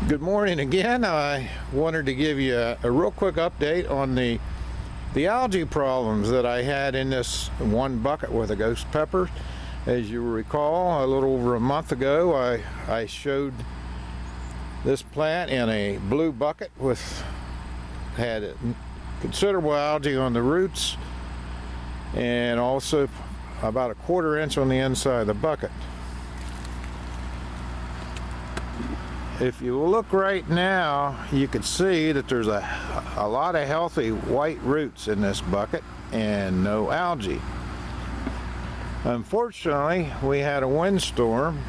Good morning again. I wanted to give you a real quick update on the algae problems that I had in this one bucket with a ghost pepper. As you recall, a little over a month ago, I showed this plant in a blue bucket had considerable algae on the roots and also about a 1/4 inch on the inside of the bucket. If you look right now, you can see that there's a lot of healthy white roots in this bucket and no algae. Unfortunately, we had a windstorm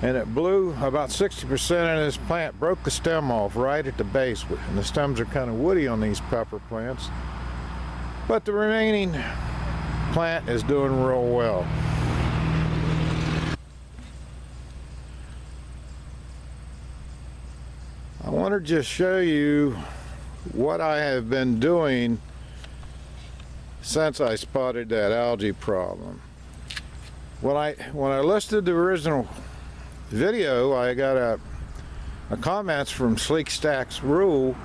and it blew about 60% of this plant, broke the stem off right at the base, and the stems are kind of woody on these pepper plants. But the remaining plant is doing real well. I want to just show you what I have been doing since I spotted that algae problem. When I listed the original video, I got a comments from Sleekstaksrule,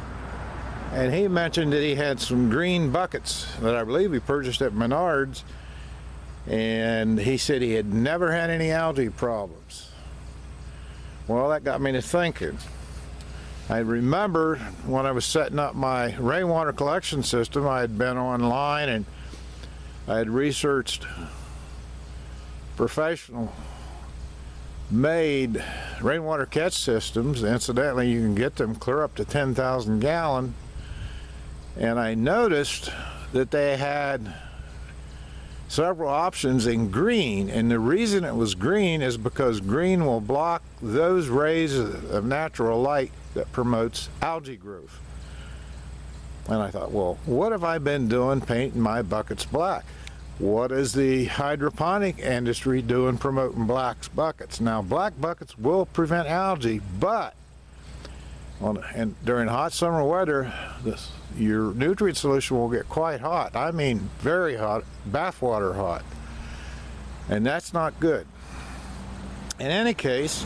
and he mentioned that he had some green buckets that I believe he purchased at Menards, and he said he had never had any algae problems. Well, that got me to thinking. I remember when I was setting up my rainwater collection system, I had been online and I had researched professional made rainwater catch systems. Incidentally, you can get them clear up to 10,000 gallon, and I noticed that they had several options in green, and the reason it was green is because green will block those rays of natural light that promotes algae growth. And I thought, well, what have I been doing painting my buckets black? What is the hydroponic industry doing promoting black buckets? Now, black buckets will prevent algae, but during hot summer weather, your nutrient solution will get quite hot. I mean very hot, bathwater hot. And that's not good. In any case,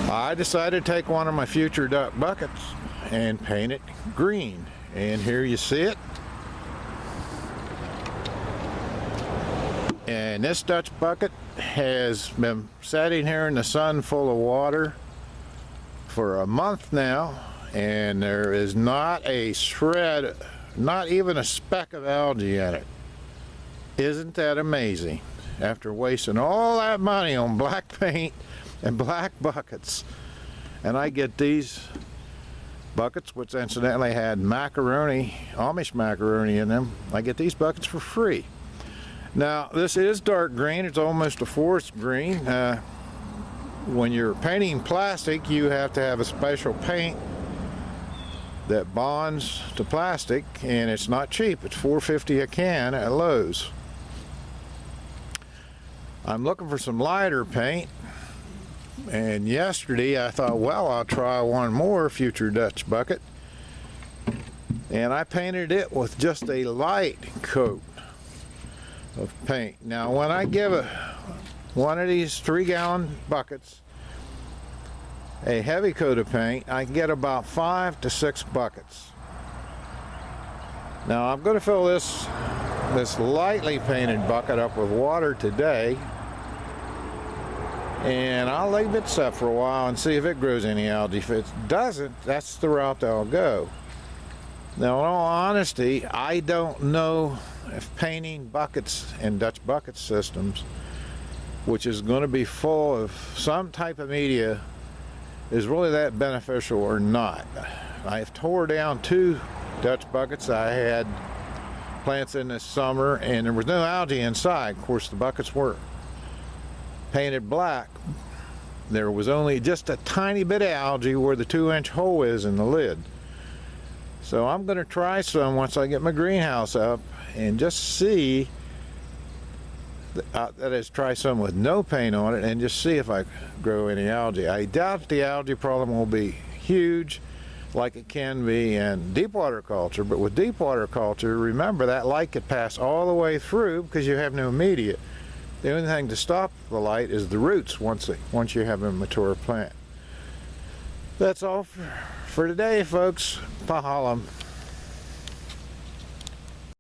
I decided to take one of my future duck buckets and paint it green. And here you see it. And this Dutch bucket has been sitting here in the sun full of water for a month now, and there is not a shred, not even a speck of algae in it. Isn't that amazing? After wasting all that money on black paint and black buckets, and I get these buckets, which incidentally had macaroni, Amish macaroni in them. I get these buckets for free. Now, this is dark green. It's almost a forest green. When you're painting plastic, you have to have a special paint that bonds to plastic, and it's not cheap. It's $4.50 a can at Lowe's. I'm looking for some lighter paint, and yesterday I thought, well, I'll try one more future Dutch bucket, and I painted it with just a light coat of paint. Now, when I give one of these 3-gallon buckets a heavy coat of paint, I can get about 5 to 6 buckets. Now, I'm going to fill this lightly painted bucket up with water today, and I'll leave it set for a while and see if it grows any algae. If it doesn't, that's the route that I'll go. Now, in all honesty, I don't know if painting buckets and Dutch bucket systems, which is going to be full of some type of media, is really that beneficial or not. I've tore down 2 Dutch buckets I had plants in this summer, and there was no algae inside. Of course, the buckets were painted black. There was only just a tiny bit of algae where the 2-inch hole is in the lid. So I'm going to try some once I get my greenhouse up and just see, that is, try some with no paint on it and just see if I grow any algae. I doubt the algae problem will be huge like it can be in deep water culture, but with deep water culture, remember that light could pass all the way through because you have no media. The only thing to stop the light is the roots once you have a mature plant. That's all for today, folks. Pahalam.